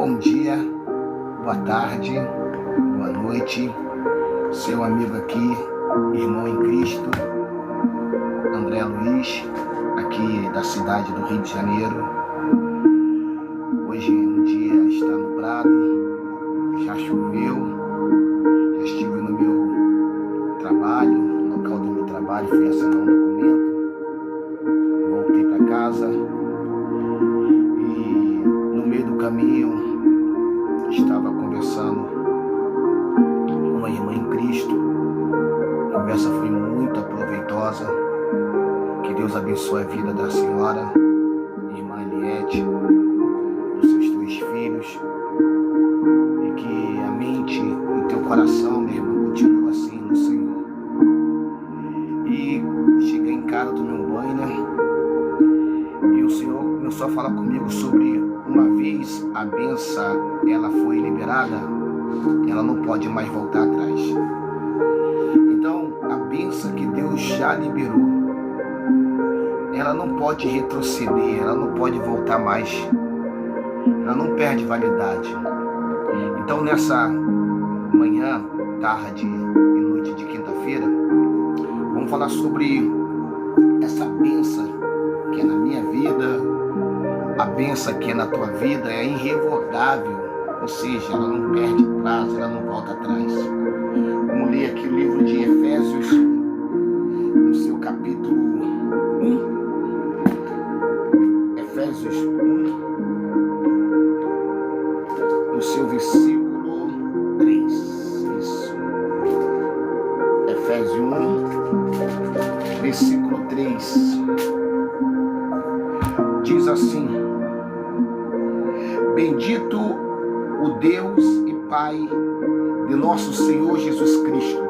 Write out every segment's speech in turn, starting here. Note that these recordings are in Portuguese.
Bom dia, boa tarde, boa noite, seu amigo aqui, irmão em Cristo, André Luiz, aqui da cidade do Rio de Janeiro. Hoje um dia está nublado, já choveu, já estive no meu trabalho, no local do meu trabalho, fui assinar um documento, voltei para casa e no meio do caminho estava conversando com uma irmã em Cristo. A conversa foi muito proveitosa. Que Deus abençoe a vida da senhora, irmã Eliette, dos seus 3 filhos, e que a mente e o teu coração, minha irmã, continue assim no Senhor. E cheguei em casa, tomei um banho, né? E o Senhor começou a falar comigo sobre uma vez a bênção, ela foi liberada, ela não pode mais voltar atrás. Então, a bênção que Deus já liberou, ela não pode retroceder, ela não pode voltar mais, ela não perde validade. Então, nessa manhã, tarde e noite de quinta-feira, vamos falar sobre essa bênção que é na minha vida, a bênção que é na tua vida, é irrevogável, ou seja, ela não perde prazo, ela não volta atrás. Vamos ler aqui o livro de Efésios, no seu capítulo 1. Efésios 1, no seu versículo 3. Isso. Efésios 1, versículo 3. Diz assim: Bendito o Deus e Pai de nosso Senhor Jesus Cristo,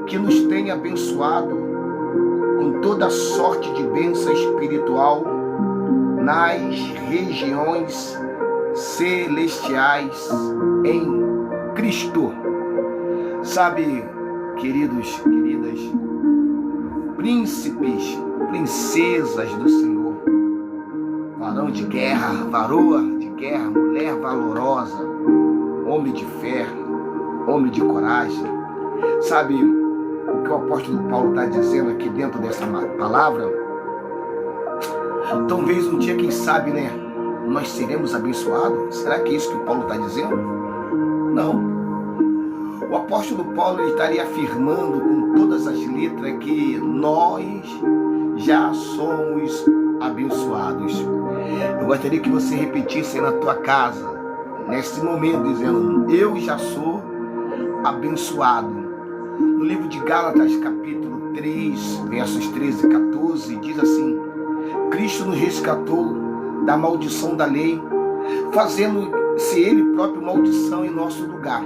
que nos tem abençoado com toda sorte de bênção espiritual nas regiões celestiais em Cristo. Sabe, queridos, queridas, príncipes, princesas do Senhor, varão de guerra, varoa de guerra, mulher valorosa, homem de fé, homem de coragem. Sabe o que o apóstolo Paulo está dizendo aqui dentro dessa palavra? Talvez um dia, quem sabe, né, nós seremos abençoados. Será que é isso que o Paulo está dizendo? Não. O apóstolo Paulo ele estaria afirmando com todas as letras que nós já somos abençoados. Eu gostaria que você repetisse na tua casa, nesse momento, dizendo: eu já sou abençoado. No livro de Gálatas, capítulo 3, versos 13 e 14, diz assim: Cristo nos resgatou da maldição da lei, fazendo-se Ele próprio maldição em nosso lugar.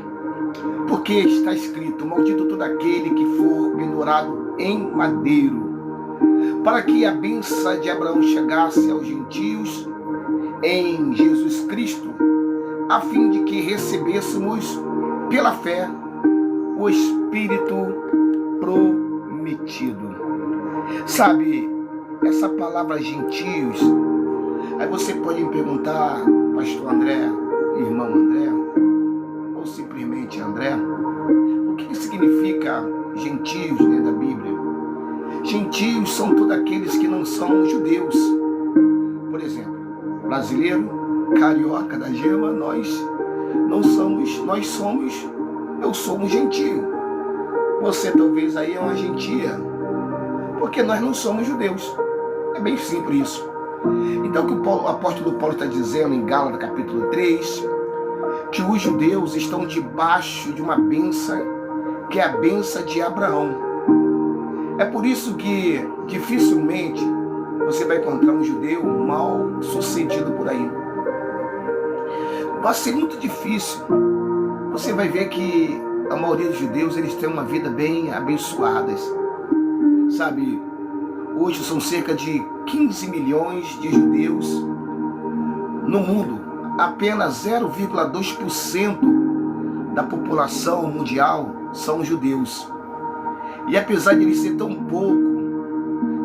Porque está escrito: maldito todo aquele que for pendurado em madeiro, para que a bênção de Abraão chegasse aos gentios em Jesus Cristo, a fim de que recebêssemos pela fé o Espírito prometido. Sabe, essa palavra gentios, aí você pode me perguntar, pastor André, irmão André, ou simplesmente André, o que significa gentios dentro da Bíblia? Gentios são todos aqueles que não são judeus. Por exemplo, brasileiro, carioca da gema, eu sou um gentio. Você talvez aí é uma gentia, porque nós não somos judeus. É bem simples isso. Então o que o apóstolo Paulo está dizendo em Gálatas capítulo 3, que os judeus estão debaixo de uma bênção, que é a bênção de Abraão. É por isso que dificilmente você vai encontrar um judeu mal sucedido por aí. Vai ser muito difícil. Você vai ver que a maioria dos judeus, eles têm uma vida bem abençoada. Sabe, hoje são cerca de 15 milhões de judeus no mundo. Apenas 0,2% da população mundial são judeus. E apesar de ele ser tão pouco,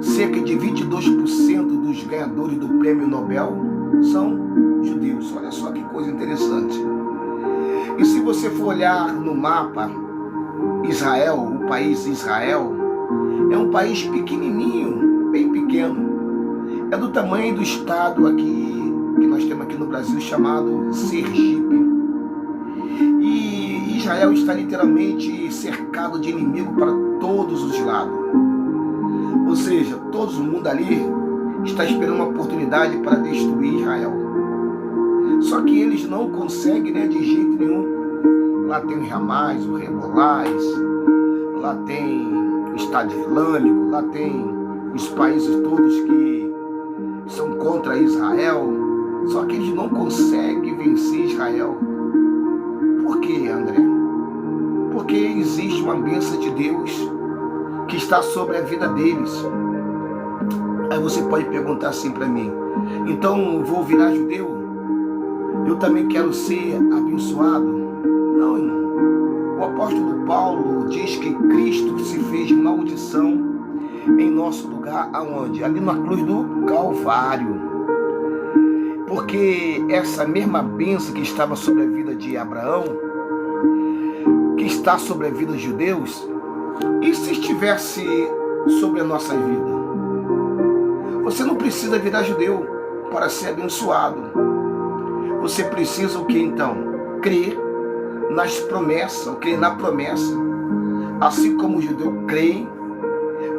cerca de 22% dos ganhadores do prêmio Nobel são judeus. Deus. Olha só que coisa interessante. E se você for olhar no mapa, Israel, o país Israel, é um país pequenininho, bem pequeno. É do tamanho do estado aqui, que nós temos aqui no Brasil, chamado Sergipe. E Israel está literalmente cercado de inimigo para todos os lados. Ou seja, todo mundo ali está esperando uma oportunidade para destruir Israel. Só que eles não conseguem, né, de jeito nenhum. Lá tem o Hamas, o Hezbollah, lá tem o Estado Islâmico, lá tem os países todos que são contra Israel. Só que eles não conseguem vencer Israel. Por quê, André? Porque existe uma bênção de Deus que está sobre a vida deles. Aí você pode perguntar assim para mim: então vou virar judeu? Eu também quero ser abençoado? Não, irmão. O apóstolo Paulo diz que Cristo se fez maldição em nosso lugar. Aonde? Ali na cruz do Calvário. Porque essa mesma bênção que estava sobre a vida de Abraão, que está sobre a vida dos judeus, e se estivesse sobre a nossa vida? Você não precisa virar judeu para ser abençoado. Você precisa o que então? Crer nas promessas, crer na promessa. Assim como o judeu crê,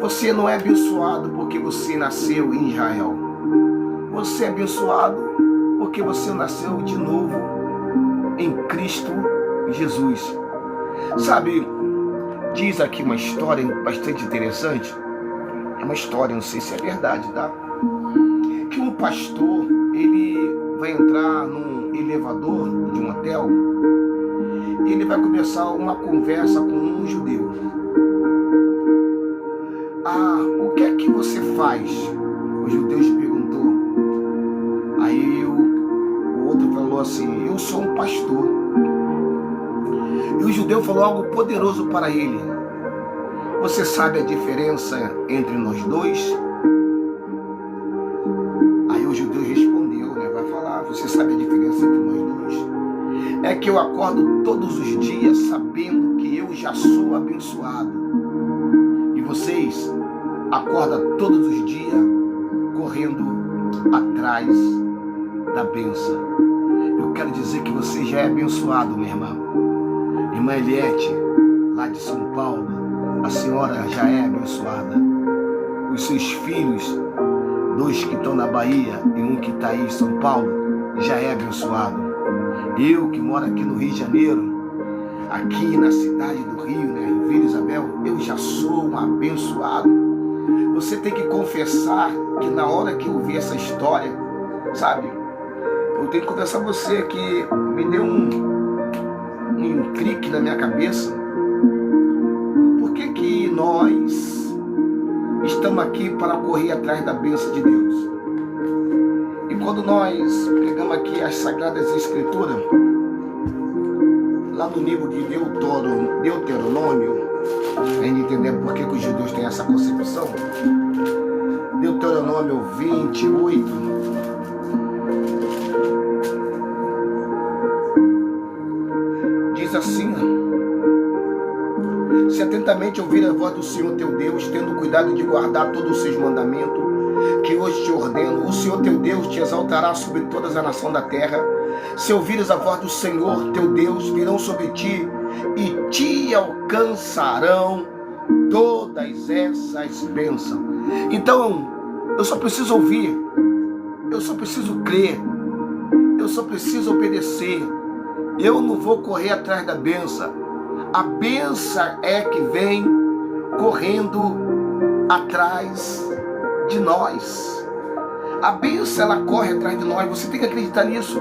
você não é abençoado porque você nasceu em Israel. Você é abençoado porque você nasceu de novo em Cristo Jesus. Sabe, diz aqui uma história bastante interessante. É uma história, não sei se é verdade, tá? Que um pastor, ele vai entrar num elevador de um hotel e ele vai começar uma conversa com um judeu. O que é que você faz? O judeu perguntou. Aí o outro falou assim: eu sou um pastor. E o judeu falou algo poderoso para ele: você sabe a diferença entre nós dois? Aí o judeu respondeu, né? Vai falar: você sabe a diferença entre nós dois? É que eu acordo todos os dias sabendo que eu já sou abençoado. E vocês acordam todos os dias correndo atrás da bênção. Eu quero dizer que você já é abençoado, minha irmã. Irmã Eliette, lá de São Paulo, a senhora já é abençoada. Os seus filhos, 2 que estão na Bahia e 1 que está aí em São Paulo, já é abençoado. Eu que moro aqui no Rio de Janeiro, aqui na cidade do Rio, né, em Vila Isabel, eu já sou um abençoado. Você tem que confessar que na hora que eu vi essa história, sabe, eu tenho que confessar a você que me deu um clique na minha cabeça. Por que nós estamos aqui para correr atrás da bênção de Deus? E quando nós pegamos aqui as Sagradas Escrituras, lá no livro de Deuteronômio, a gente entender por que os judeus têm essa concepção. Deuteronômio 28, diz assim: se atentamente ouvir a voz do Senhor teu Deus, tendo cuidado de guardar todos os seus mandamentos, que hoje te ordeno, o Senhor teu Deus te exaltará sobre todas as nações da terra. Se ouvires a voz do Senhor teu Deus, virão sobre ti e te alcançarão todas essas bênçãos. Então, eu só preciso ouvir, eu só preciso crer, eu só preciso obedecer. Eu não vou correr atrás da bênção. A bênção é que vem correndo atrás de nós. A bênção, ela corre atrás de nós. Você tem que acreditar nisso.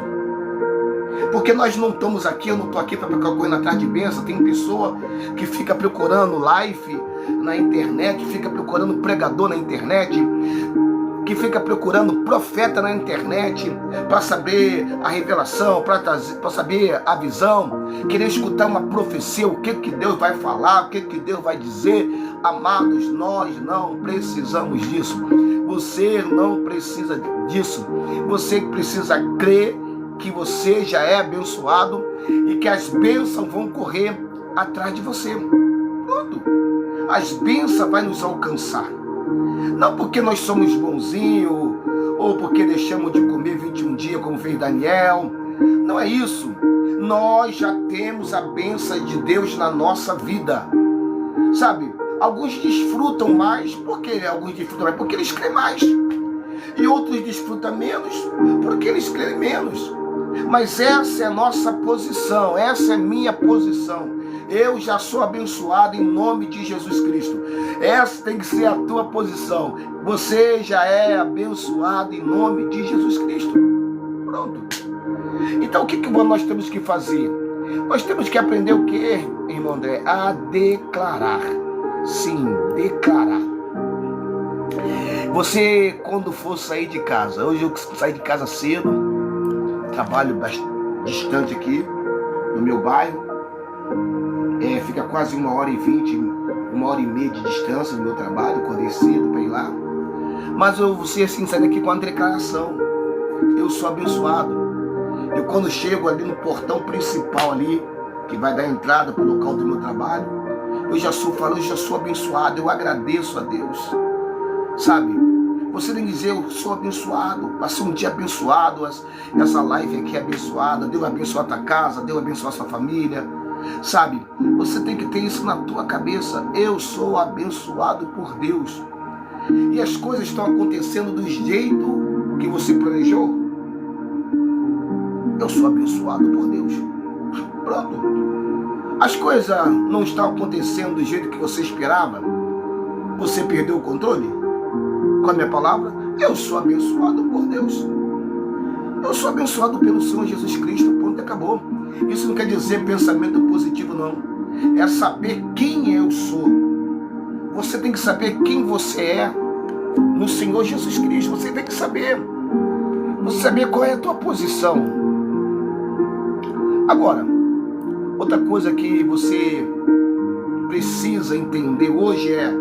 Porque nós não estamos aqui, eu não estou aqui para ficar correndo atrás de bênção. Tem pessoa que fica procurando live na internet, fica procurando pregador na internet, que fica procurando profeta na internet para saber a revelação, para saber a visão, querer escutar uma profecia, o que Deus vai falar, o que Deus vai dizer. Amados, nós não precisamos disso. Você não precisa disso. Você precisa crer que você já é abençoado e que as bênçãos vão correr atrás de você. Pronto. As bênçãos vão nos alcançar. Não porque nós somos bonzinhos, ou porque deixamos de comer 21 dias, como fez Daniel. Não é isso. Nós já temos a bênção de Deus na nossa vida. Sabe, alguns desfrutam mais. Por que alguns desfrutam mais? Porque eles creem mais. E outros desfrutam menos, porque eles creem menos. Mas essa é a nossa posição, essa é a minha posição. Eu já sou abençoado em nome de Jesus Cristo. Essa tem que ser a tua posição. Você já é abençoado em nome de Jesus Cristo. Pronto. Então o que nós temos que fazer? Nós temos que aprender o que, irmão André? A declarar. Sim, declarar. Você, quando for sair de casa, hoje eu saí de casa cedo, trabalho distante aqui, no meu bairro, fica quase 1h20, 1h30 de distância do meu trabalho, acordei cedo para ir lá, mas eu vou ser assim, sair daqui com uma declaração: eu sou abençoado. Eu, quando chego ali no portão principal ali, que vai dar entrada para o local do meu trabalho, eu já sou abençoado, eu agradeço a Deus. Sabe, você tem que dizer: eu sou abençoado, passei um dia abençoado, essa live aqui é abençoada, Deus abençoa a tua casa, Deus abençoa a sua família. Sabe, você tem que ter isso na tua cabeça: eu sou abençoado por Deus. E as coisas estão acontecendo do jeito que você planejou. Eu sou abençoado por Deus. Pronto. As coisas não estão acontecendo do jeito que você esperava. Você perdeu o controle? Com a minha palavra, eu sou abençoado por Deus. Eu sou abençoado pelo Senhor Jesus Cristo. Ponto, acabou. Isso não quer dizer pensamento positivo, não. É saber quem eu sou. Você tem que saber quem você é no Senhor Jesus Cristo. Você tem que saber. Você saber qual é a tua posição. Agora, outra coisa que você precisa entender hoje é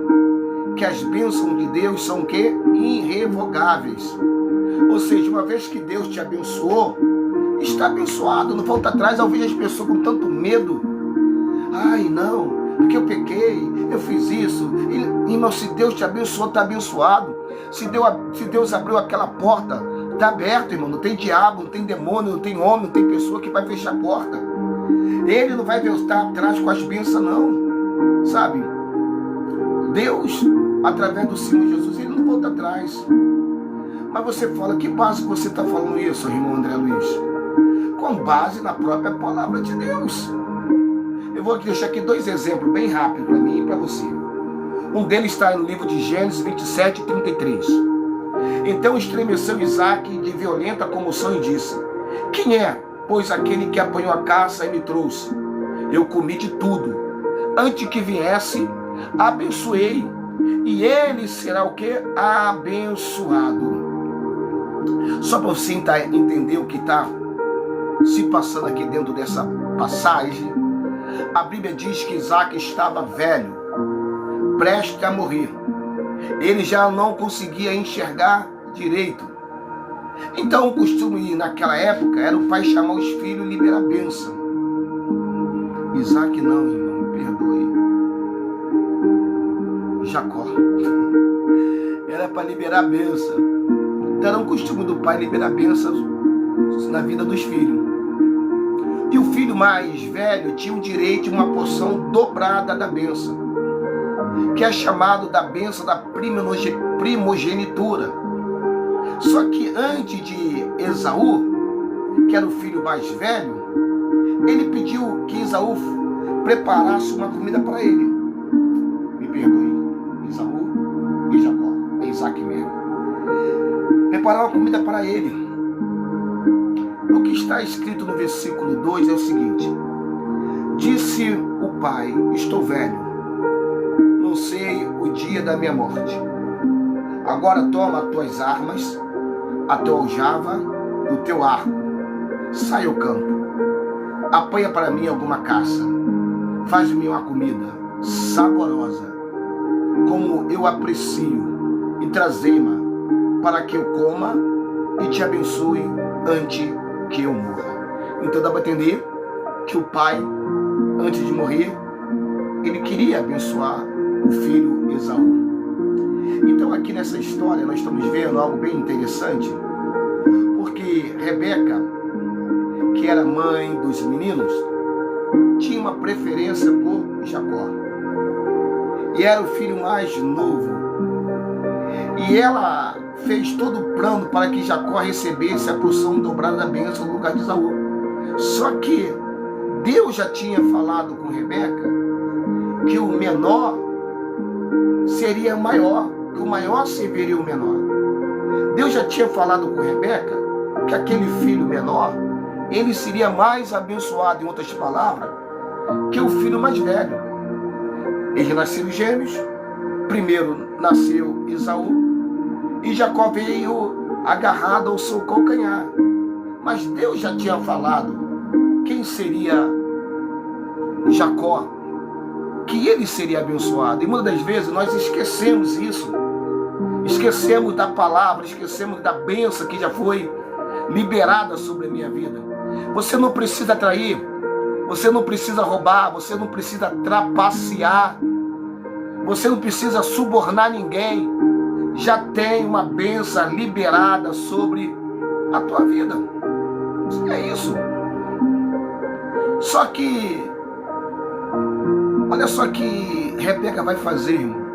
que as bênçãos de Deus são o quê? Irrevogáveis. Ou seja, uma vez que Deus te abençoou, está abençoado, não volta atrás. Eu vejo as pessoas com tanto medo. Ai, não, porque eu pequei, eu fiz isso. Irmão, se Deus te abençoou, está abençoado. Se Deus abriu aquela porta, está aberto, irmão. Não tem diabo, não tem demônio, não tem homem, não tem pessoa que vai fechar a porta. Ele não vai voltar atrás com as bênçãos, não. Sabe? Deus, através do Senhor Jesus, ele não volta atrás. Mas você fala: que base que você está falando isso, irmão André Luiz? Com base na própria palavra de Deus. Eu vou deixar aqui 2 exemplos bem rápidos para mim e para você. Um deles está no livro de Gênesis 27, 33. Então estremeceu Isaac de violenta comoção e disse: quem é, pois, aquele que apanhou a caça e me trouxe? Eu comi de tudo. Antes que viesse, abençoei, e ele será o que? Abençoado. Só para você entender o que está se passando aqui dentro dessa passagem, a Bíblia diz que Isaac estava velho, prestes a morrer. Ele já não conseguia enxergar direito. Então o costume naquela época era o pai chamar os filhos e liberar a bênção. Isaac não, irmão, me perdoe. Jacó. Era para liberar a bênção. Então era um costume do pai liberar bênçãos na vida dos filhos. E o filho mais velho tinha o direito a uma porção dobrada da bênção, que é chamado da bênção da primogenitura. Só que antes de Esaú, que era o filho mais velho, ele pediu que Esaú preparasse uma comida para ele. Me perdoe, Esaú e Jacó, é Isaac mesmo. Preparar uma comida para ele. O que está escrito no versículo 2 é o seguinte: disse o pai: estou velho, não sei o dia da minha morte. Agora toma as tuas armas, a tua aljava e o teu arco. Sai ao campo, apanha para mim alguma caça, faz-me uma comida saborosa, como eu aprecio, e trazei-ma para que eu coma e te abençoe antes que eu morra. Então dá para entender que o pai, antes de morrer, ele queria abençoar o filho Esaú. Então aqui nessa história nós estamos vendo algo bem interessante, porque Rebeca, que era mãe dos meninos, tinha uma preferência por Jacó. E era o filho mais novo. E ela fez todo o plano para que Jacó recebesse a porção dobrada da bênção no lugar de Esaú. Só que Deus já tinha falado com Rebeca que o menor seria maior, que o maior serviria o menor. Deus já tinha falado com Rebeca que aquele filho menor, ele seria mais abençoado, em outras palavras, que o filho mais velho. Eles nasceram gêmeos. Primeiro nasceu Esaú e Jacó veio agarrado ao seu calcanhar. Mas Deus já tinha falado quem seria Jacó, que ele seria abençoado. E muitas das vezes nós esquecemos isso. Esquecemos da palavra, esquecemos da bênção que já foi liberada sobre a minha vida. Você não precisa trair, você não precisa roubar, você não precisa trapacear, você não precisa subornar ninguém. Já tem uma bênção liberada sobre a tua vida. É isso. Só que, olha só que Rebeca vai fazer, irmão.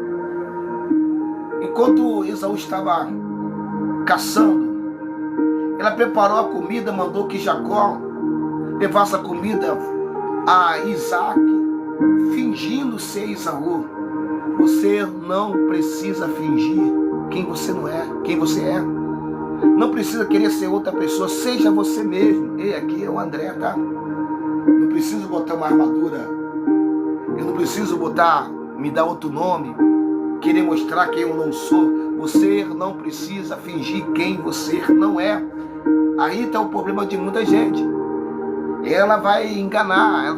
Enquanto Esaú estava caçando, ela preparou a comida, mandou que Jacó levasse a comida a Isaac, fingindo ser Esaú. Você não precisa fingir quem você não é, quem você é. Não precisa querer ser outra pessoa, seja você mesmo. Ei, aqui é o André, tá? Não preciso botar uma armadura. Eu não preciso me dar outro nome, querer mostrar quem eu não sou. Você não precisa fingir quem você não é. Aí está o problema de muita gente. Ela vai enganar,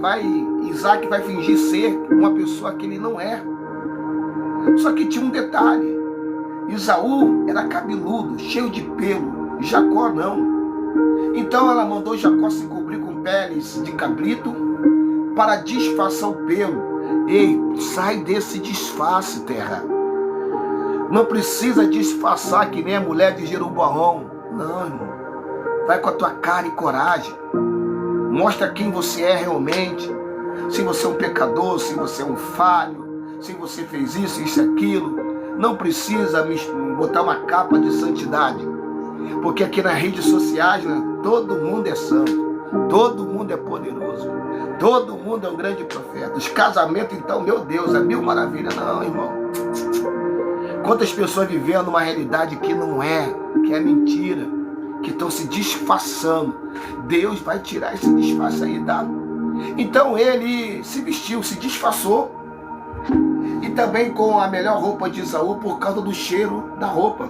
Isaac vai fingir ser uma pessoa que ele não é. Só que tinha um detalhe. Esaú era cabeludo, cheio de pelo. Jacó não. Então ela mandou Jacó se cobrir com peles de cabrito para disfarçar o pelo. Ei, sai desse disfarce, terra. Não precisa disfarçar que nem a mulher de Jeroboão. Não, irmão. Vai com a tua cara e coragem. Mostra quem você é realmente. Se você é um pecador, se você é um falho, se você fez isso, isso e aquilo. Não precisa botar uma capa de santidade. Porque aqui nas redes sociais, né, todo mundo é santo. Todo mundo é poderoso. Todo mundo é um grande profeta. Os casamentos, então, meu Deus, é mil maravilhas. Não, irmão. Quantas pessoas vivendo uma realidade que não é, que é mentira, que estão se disfarçando. Deus vai tirar esse disfarce aí, tá? Então ele se vestiu, se disfarçou. E também com a melhor roupa de Esaú por causa do cheiro da roupa.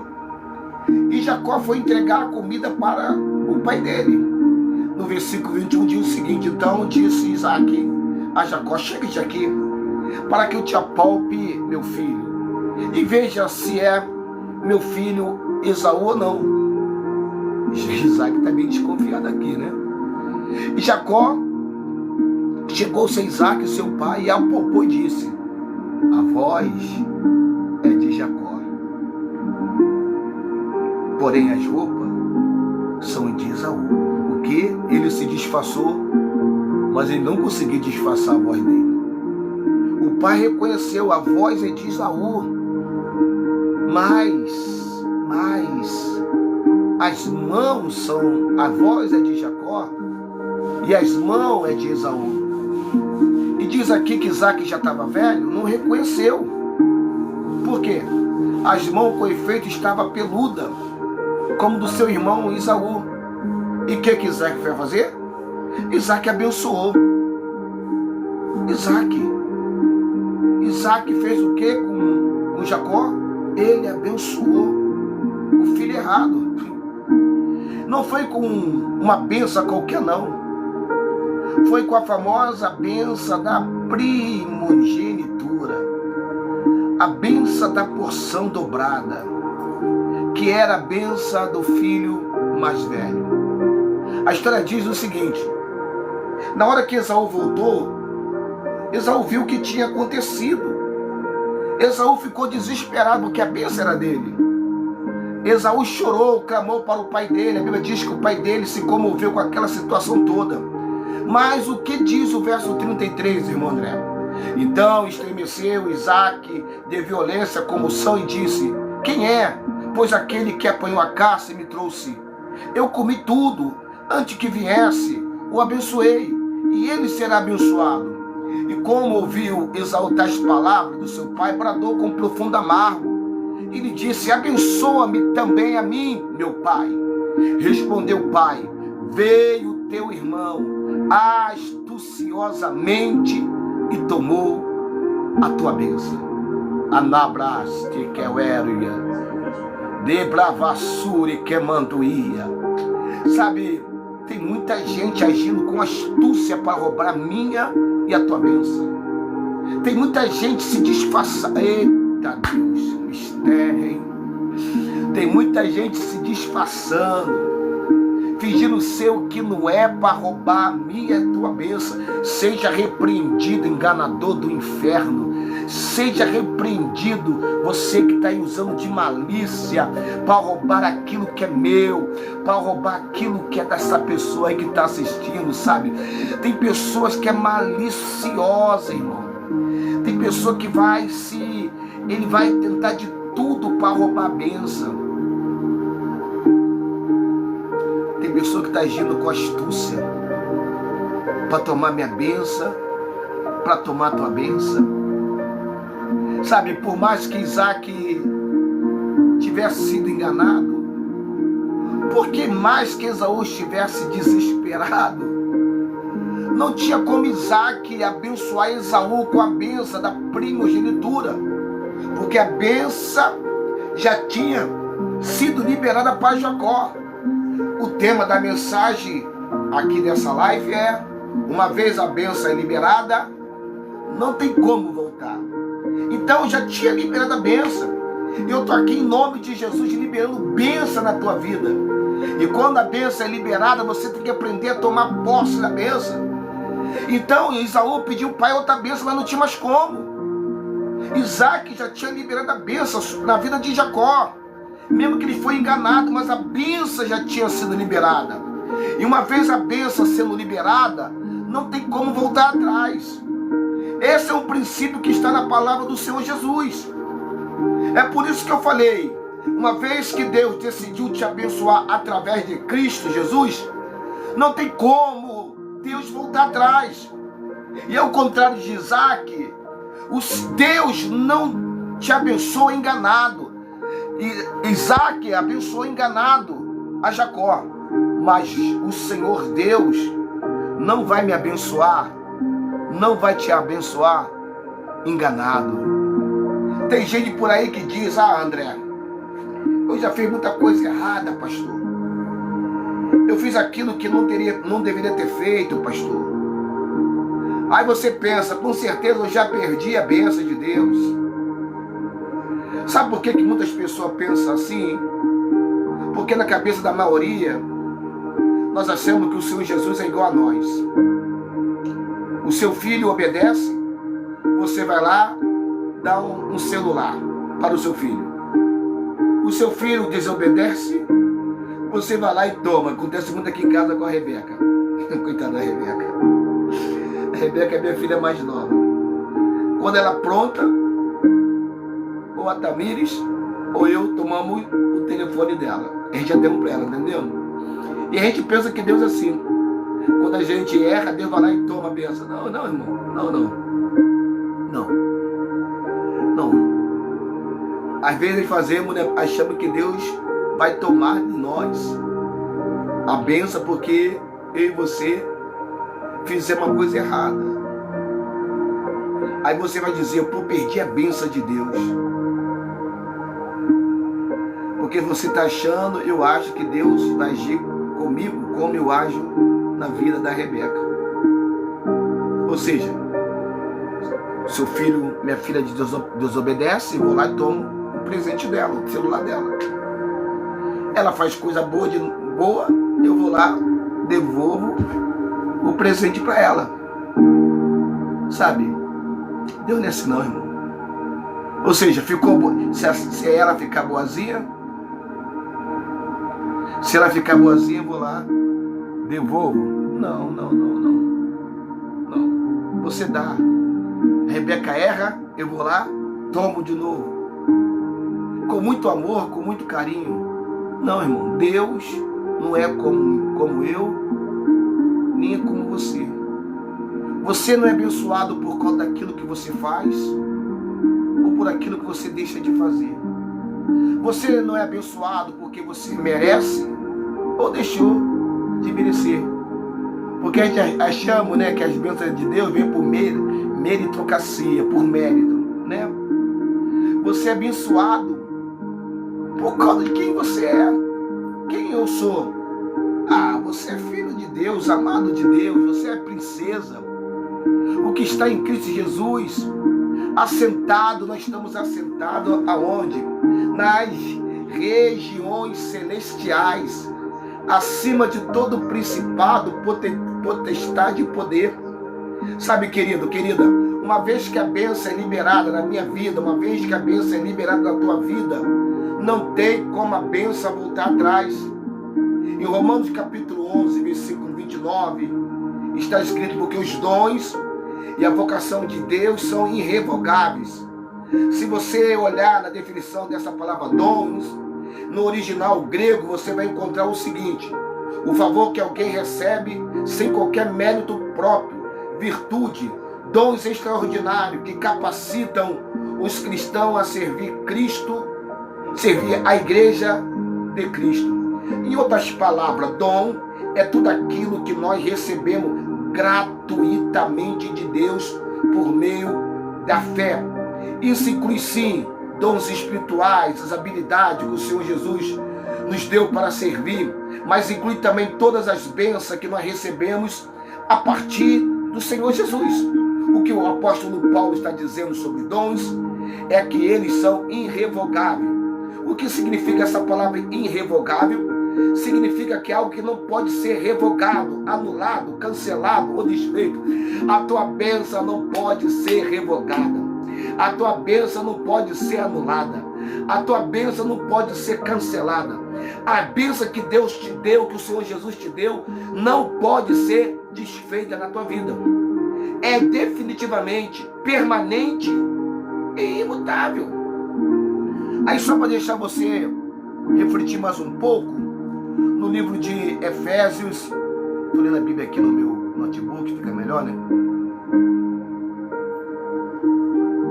E Jacó foi entregar a comida para o pai dele. No versículo 21 diz o seguinte: então disse Isaac a Jacó: chega-te aqui, para que eu te apalpe, meu filho, e veja se é meu filho Esaú ou não. Isaac está bem desconfiado aqui, né? E Jacó chegou-se a Isaac, seu pai, e apalpou e disse: a voz é de Jacó, porém as roupas são de Esaú. O que? Ele se disfarçou, mas ele não conseguiu disfarçar a voz dele. O pai reconheceu: a voz é de Esaú, mas as mãos são, a voz é de Jacó e as mãos é de Esaú. E diz aqui que Isaac já estava velho, não reconheceu. Por quê? As mãos com efeito estavam peludas, como do seu irmão Esaú. E o que Isaac foi fazer? Isaac abençoou. Isaac fez o que com Jacó? Ele abençoou o filho errado. Não foi com uma bênção qualquer, não. Foi com a famosa bênção da primogenitura, a bênção da porção dobrada, que era a bênção do filho mais velho. A história diz o seguinte: na hora que Esaú voltou, Esaú viu o que tinha acontecido. Esaú ficou desesperado porque a bênção era dele. Esaú chorou, clamou para o pai dele. A Bíblia diz que o pai dele se comoveu com aquela situação toda. Mas o que diz o verso 33, irmão André? Então estremeceu Isaque de violência, comoção, e disse: quem é? Pois aquele que apanhou a caça e me trouxe. Eu comi tudo, antes que viesse, o abençoei, e ele será abençoado. E como ouviu Esaú tais palavras do seu pai, bradou com profundo amargo. E lhe disse: abençoa-me também a mim, meu pai. Respondeu o pai: veio teu irmão astuciosamente e tomou a tua bênção. Anabraste que euéria, de bravassure que manduía. Sabe, tem muita gente agindo com astúcia para roubar a minha e a tua bênção. Tem muita gente se disfarçando. Eita Deus, mistério, hein? Tem muita gente se disfarçando, fingindo ser o que não é para roubar a minha e a tua bênção. Seja repreendido, enganador do inferno. Seja repreendido, você que está aí usando de malícia para roubar aquilo que é meu, para roubar aquilo que é dessa pessoa aí que está assistindo, sabe? Tem pessoas que é maliciosa, irmão. Tem pessoa que ele vai tentar de tudo para roubar a bênção. Tem pessoa que está agindo com astúcia para tomar minha bênção, para tomar tua bênção. Sabe, por mais que Isaque tivesse sido enganado, por que mais que Esaú estivesse desesperado, não tinha como Isaque abençoar Esaú com a bênção da primogenitura, porque a bênção já tinha sido liberada para Jacó. O tema da mensagem aqui nessa live é: uma vez a bênção é liberada, não tem como voltar. Então já tinha liberado a bênção. Eu estou aqui em nome de Jesus liberando bênção na tua vida. E quando a bênção é liberada, você tem que aprender a tomar posse da bênção. Então Esaú pediu ao pai outra bênção, mas não tinha mais como. Isaque já tinha liberado a bênção na vida de Jacó. Mesmo que ele foi enganado, mas a bênção já tinha sido liberada. E uma vez a bênção sendo liberada, não tem como voltar atrás. Esse é um princípio que está na palavra do Senhor Jesus. É por isso que eu falei, uma vez que Deus decidiu te abençoar através de Cristo Jesus, não tem como Deus voltar atrás. E ao contrário de Isaque, Deus não te abençoa enganado. E Isaque abençoou enganado a Jacó. Mas o Senhor Deus não vai me abençoar, não vai te abençoar enganado. Tem gente por aí que diz: ah, André, eu já fiz muita coisa errada, pastor. Eu fiz aquilo que não deveria ter feito, pastor. Aí você pensa: com certeza eu já perdi a bênção de Deus. Sabe por que muitas pessoas pensam assim? Porque na cabeça da maioria, nós achamos que o Senhor Jesus é igual a nós. O seu filho obedece, você vai lá, dá um celular para o seu filho. O seu filho desobedece, você vai lá e toma. Acontece muito aqui em casa com a Rebeca. Coitada da Rebeca. A Rebeca é minha filha mais nova. Quando ela apronta, ou a Tamires, ou eu tomamos o telefone dela. A gente já deu para ela, entendeu? E a gente pensa que Deus é assim. Quando a gente erra, Deus vai lá e toma a bênção. Não, não, irmão. Não. Às vezes fazemos, né, achamos que Deus vai tomar de nós a bênção porque eu e você fizemos uma coisa errada. Aí você vai dizer: eu perdi a bênção de Deus. Porque você está achando, eu acho que Deus vai agir comigo como eu ajo na vida da Rebeca. Ou seja, seu filho, minha filha desobedece, eu vou lá e tomo o presente dela, o celular dela. Ela faz coisa boa, eu vou lá, devolvo o presente para ela. Sabe? Deus não é assim não, irmão. Ou seja, se ela ficar boazinha, eu vou lá, devolvo. Não. Você dá. Rebeca erra, eu vou lá, tomo de novo. Com muito amor, com muito carinho. Não, irmão, Deus não é como eu, nem é como você. Você não é abençoado por causa daquilo que você faz ou por aquilo que você deixa de fazer. Você não é abençoado porque você merece ou deixou de merecer. Porque a gente achamos, né, que as bênçãos de Deus vêm por meritocracia, por mérito, né? Você é abençoado por causa de quem você é. Quem eu sou? Você é filho de Deus, amado de Deus, você é princesa. O que está em Cristo Jesus, assentado, nós estamos assentados aonde? Nas regiões celestiais, acima de todo principado, potestade e poder. Sabe, querido, querida, uma vez que a bênção é liberada na minha vida, uma vez que a bênção é liberada na tua vida, não tem como a bênção voltar atrás. Em Romanos capítulo 11, versículo 29, está escrito: porque os dons e a vocação de Deus são irrevogáveis. Se você olhar na definição dessa palavra dons, no original grego, você vai encontrar o seguinte: o favor que alguém recebe sem qualquer mérito próprio, virtude, dons extraordinários que capacitam os cristãos a servir Cristo, servir a igreja de Cristo. Em outras palavras, dom é tudo aquilo que nós recebemos gratuitamente de Deus por meio da fé. Isso inclui sim dons espirituais, as habilidades que o Senhor Jesus nos deu para servir, mas inclui também todas as bênçãos que nós recebemos a partir do Senhor Jesus. O que o apóstolo Paulo está dizendo sobre dons é que eles são irrevogáveis. O que significa essa palavra irrevogável? Significa que é algo que não pode ser revogado, anulado, cancelado ou desfeito. A tua bênção não pode ser revogada. A tua bênção não pode ser anulada. A tua bênção não pode ser cancelada. A bênção que Deus te deu, que o Senhor Jesus te deu, não pode ser desfeita na tua vida. É definitivamente permanente e imutável. Aí só para deixar você refletir mais um pouco, no livro de Efésios, estou lendo a Bíblia aqui no meu notebook, fica melhor, né?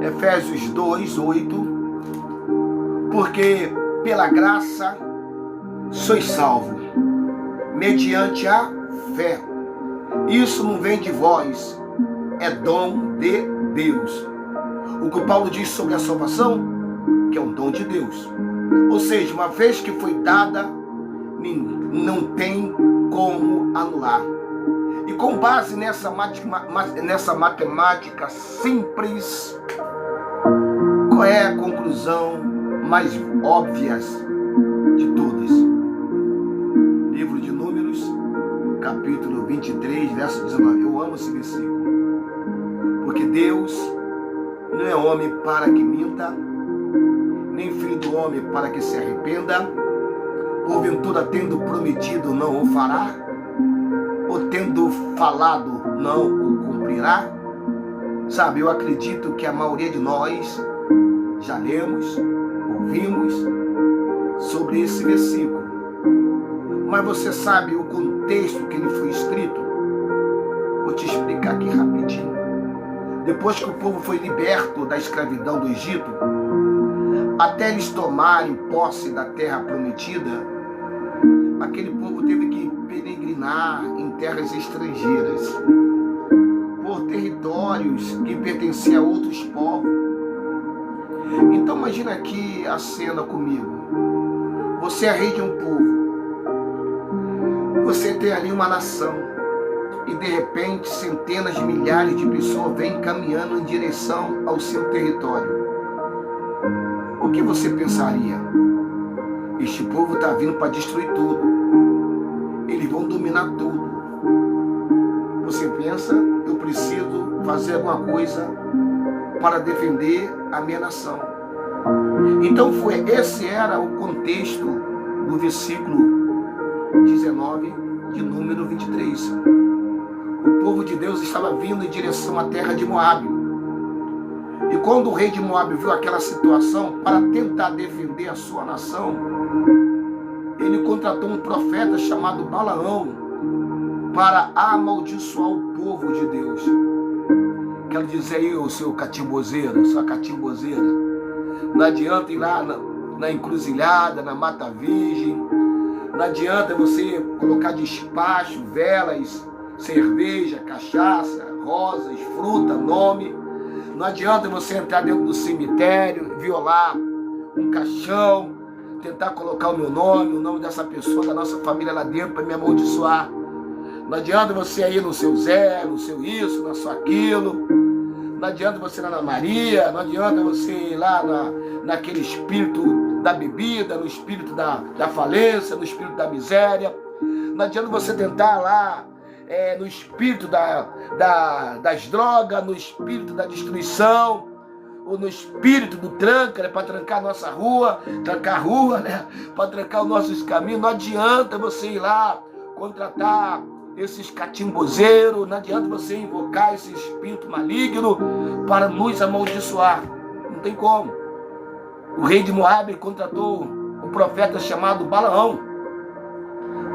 Efésios 2, 8, porque pela graça sois salvos, mediante a fé. Isso não vem de vós, é dom de Deus. O que o Paulo diz sobre a salvação, que é um dom de Deus. Ou seja, uma vez que foi dada, não tem como anular. E com base nessa matemática simples, qual é a conclusão mais óbvia de todas? Livro de Números, capítulo 23, verso 19. Eu amo esse versículo. Porque Deus não é homem para que minta, nem filho do homem para que se arrependa. Porventura, tendo prometido, não o fará? Ou tendo falado, não o cumprirá? Sabe, eu acredito que a maioria de nós já lemos, ouvimos sobre esse versículo. Mas você sabe o contexto que ele foi escrito? Vou te explicar aqui rapidinho. Depois que o povo foi liberto da escravidão do Egito, até eles tomarem posse da terra prometida, aquele povo teve que peregrinar em terras estrangeiras, por territórios que pertenciam a outros povos. Então imagina aqui a cena comigo. Você é rei de um povo. Você tem ali uma nação. E de repente centenas de milhares de pessoas vêm caminhando em direção ao seu território. O que você pensaria? Este povo está vindo para destruir tudo. eles vão dominar tudo. Você pensa, eu preciso fazer alguma coisa para defender a minha nação. Então esse era o contexto do versículo 19 de número 23. O povo de Deus estava vindo em direção à terra de Moabe. E quando o rei de Moabe viu aquela situação, para tentar defender a sua nação, ele contratou um profeta chamado Balaão para amaldiçoar o povo de Deus. Quero dizer aí, o seu catimbozeiro, sua catimbozeira, não adianta ir lá na encruzilhada, na Mata Virgem, não adianta você colocar despacho, velas, cerveja, cachaça, rosas, fruta, nome. Não adianta você entrar dentro do cemitério, violar um caixão, tentar colocar o meu nome, o nome dessa pessoa, da nossa família lá dentro para me amaldiçoar. Não adianta você ir no seu Zé, no seu isso, no seu aquilo. Não adianta você ir lá na Maria, não adianta você ir lá naquele espírito da bebida, no espírito da falência, no espírito da miséria. Não adianta você tentar lá no espírito das drogas, no espírito da destruição, ou no espírito do tranca, né, para trancar a nossa rua, trancar a rua, né, para trancar os nossos caminhos. Não adianta você ir lá contratar esses catimbozeiros, não adianta você invocar esse espírito maligno para nos amaldiçoar. Não tem como. O rei de Moabe contratou um profeta chamado Balaão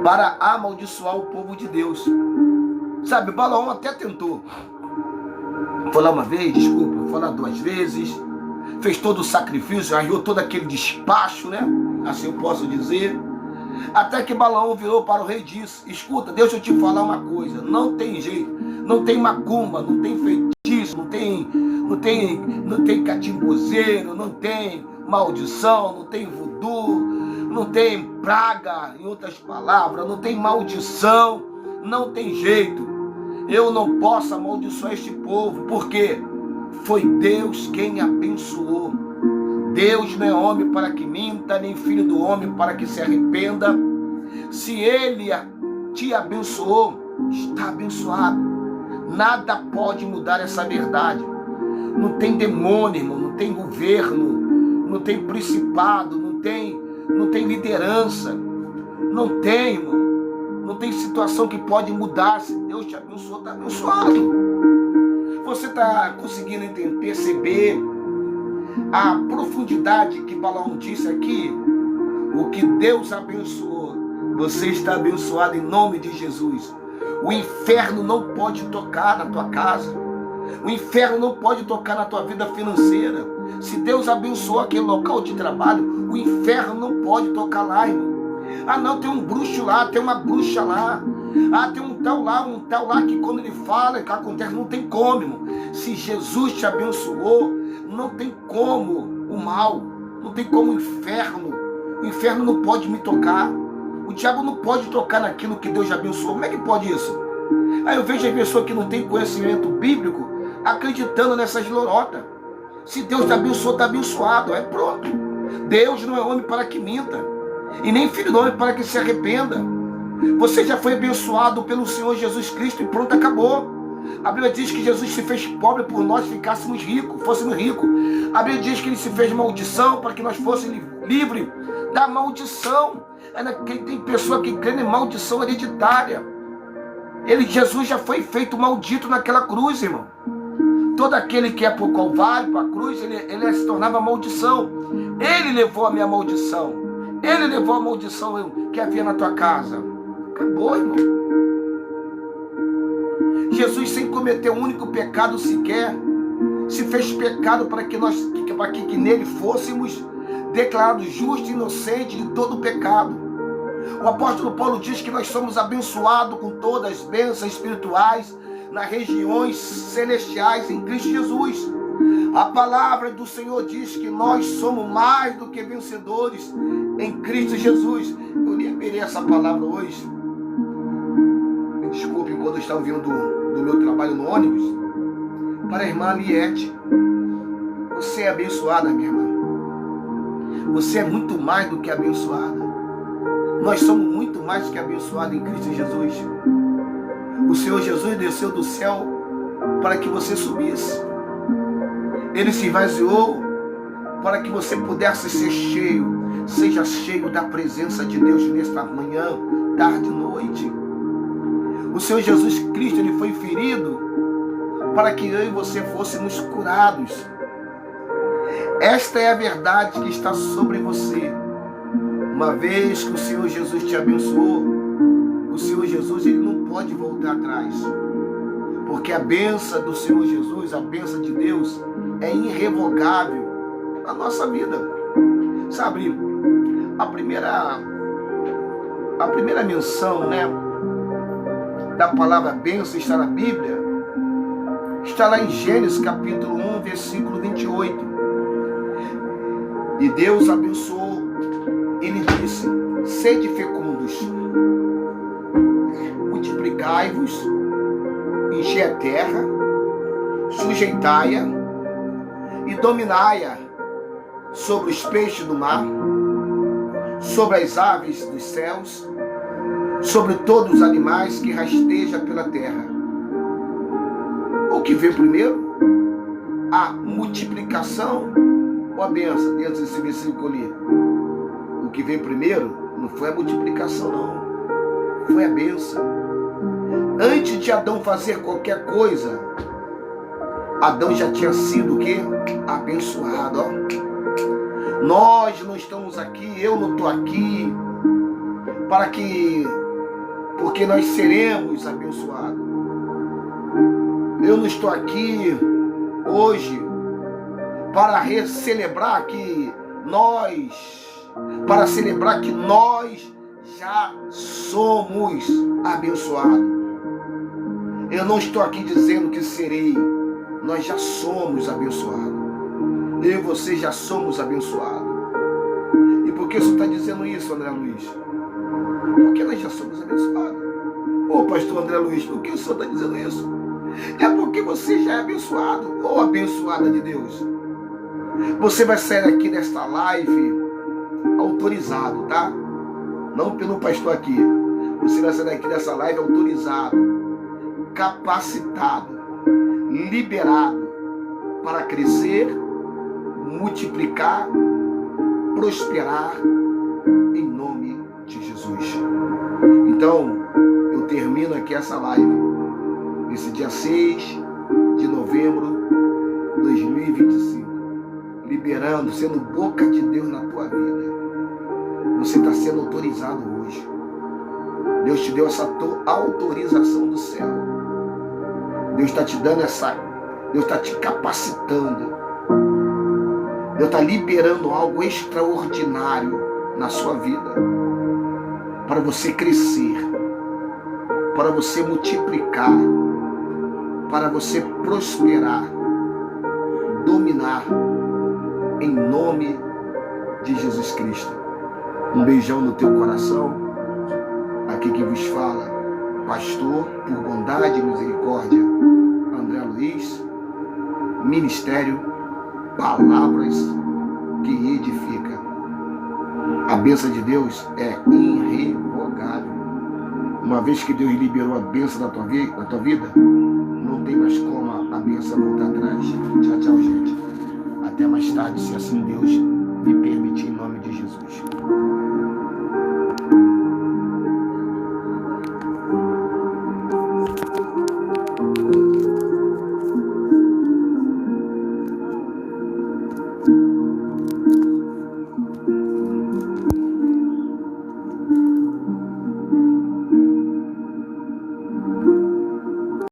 para amaldiçoar o povo de Deus. Sabe, Balaão até tentou. Foi lá uma vez, desculpa, foi lá 2 vezes, fez todo o sacrifício, arriou todo aquele despacho, né? Assim eu posso dizer. Até que Balaão virou para o rei e disse: escuta, deixa eu te falar uma coisa, não tem jeito, não tem macumba, não tem feitiço, não tem catimbozeiro, não tem maldição, não tem voodoo, não tem praga, em outras palavras, não tem maldição, não tem jeito. Eu não posso amaldiçoar este povo, porque foi Deus quem abençoou. Deus não é homem para que minta, nem filho do homem para que se arrependa. Se Ele te abençoou, está abençoado. Nada pode mudar essa verdade. Não tem demônio, irmão, não tem governo, não tem principado, não tem liderança, não tem, irmão. Não tem situação que pode mudar. Se Deus te abençoou, está abençoado. Você está conseguindo perceber a profundidade que Balaão disse aqui? O que Deus abençoou, você está abençoado em nome de Jesus. O inferno não pode tocar na tua casa. O inferno não pode tocar na tua vida financeira. Se Deus abençoou aquele local de trabalho, o inferno não pode tocar lá, irmão. Ah não, tem um bruxo lá, tem uma bruxa lá. Ah, tem um tal lá que quando ele fala, que acontece, não tem como, irmão. Se Jesus te abençoou, não tem como o mal, não tem como o inferno. O inferno não pode me tocar. O diabo não pode tocar naquilo que Deus já abençoou. Como é que pode isso? Aí eu vejo as pessoas que não têm conhecimento bíblico acreditando nessas lorotas. Se Deus te abençoou, está abençoado. É pronto. Deus não é homem para que minta, e nem filho do homem para que se arrependa. Você já foi abençoado pelo Senhor Jesus Cristo e pronto, acabou. A Bíblia diz que Jesus se fez pobre por nós ficássemos ricos, fôssemos ricos. A Bíblia diz que Ele se fez maldição para que nós fôssemos livres da maldição. Tem pessoa que crê em maldição hereditária. Jesus já foi feito maldito naquela cruz, irmão. Todo aquele que é para o Calvário, para a cruz, ele se tornava maldição. Ele levou a minha maldição. Ele levou a maldição que havia na tua casa. Acabou, irmão. Jesus, sem cometer um único pecado sequer, se fez pecado para que nele fôssemos declarados justos e inocentes de todo o pecado. O apóstolo Paulo diz que nós somos abençoados com todas as bênçãos espirituais nas regiões celestiais em Cristo Jesus. A palavra do Senhor diz que nós somos mais do que vencedores em Cristo Jesus. Eu liberei essa palavra hoje. Me desculpe quando eu estava vindo do meu trabalho no ônibus. Para a irmã Liette. Você é abençoada, minha irmã. Você é muito mais do que abençoada. Nós somos muito mais que abençoados em Cristo Jesus. O Senhor Jesus desceu do céu para que você subisse. Ele se esvaziou para que você pudesse ser cheio. Seja cheio da presença de Deus nesta manhã, tarde e noite. O Senhor Jesus Cristo, ele foi ferido para que eu e você fôssemos curados. Esta é a verdade que está sobre você. Uma vez que o Senhor Jesus te abençoou, o Senhor Jesus, ele não pode voltar atrás. Porque a bênção do Senhor Jesus, a bênção de Deus, é irrevogável na nossa vida. Sabe, a primeira menção, da palavra bênção está na Bíblia, está lá em Gênesis capítulo 1, versículo 28. E Deus abençoou, ele disse: sede fecundos, multiplicai-vos, enchei a terra, sujeitai-a e dominai-a sobre os peixes do mar, sobre as aves dos céus, sobre todos os animais que rastejam pela terra. O que veio primeiro? A multiplicação ou a bênção? Dentro desse versículo ali. O que veio primeiro não foi a multiplicação, não. Foi a bênção. Antes de Adão fazer qualquer coisa, Adão já tinha sido o quê? Abençoado. Ó. Nós não estamos aqui, eu não estou aqui, porque nós seremos abençoados. Eu não estou aqui hoje para celebrar que nós já somos abençoados. Eu não estou aqui dizendo que serei, nós já somos abençoados. Eu e você já somos abençoados. E por que o senhor está dizendo isso, André Luiz? Porque nós já somos abençoados. Ô pastor André Luiz, por que o senhor está dizendo isso? É porque você já é abençoado ou abençoada de Deus. Você vai sair aqui desta live autorizado, tá? Não pelo pastor aqui. Você vai sair daqui dessa live autorizado, capacitado, liberado para crescer, multiplicar, prosperar em nome de Jesus. Então, eu termino aqui essa live nesse dia 6 de novembro de 2025, liberando, sendo boca de Deus na tua vida. Você está sendo autorizado hoje. Deus te deu essa autorização do céu. Deus está te dando Deus está te capacitando. Deus está liberando algo extraordinário na sua vida, para você crescer, para você multiplicar, para você prosperar, dominar, em nome de Jesus Cristo. Um beijão no teu coração. Aqui que vos fala, pastor, por bondade e misericórdia, André Luiz, Ministério Palavras que Edifica. A bênção de Deus é irrevogável. Uma vez que Deus liberou a bênção da tua vida, não tem mais como a bênção voltar atrás. Tchau, tchau, gente. Até mais tarde, se assim Deus me permitir, em nome de Jesus.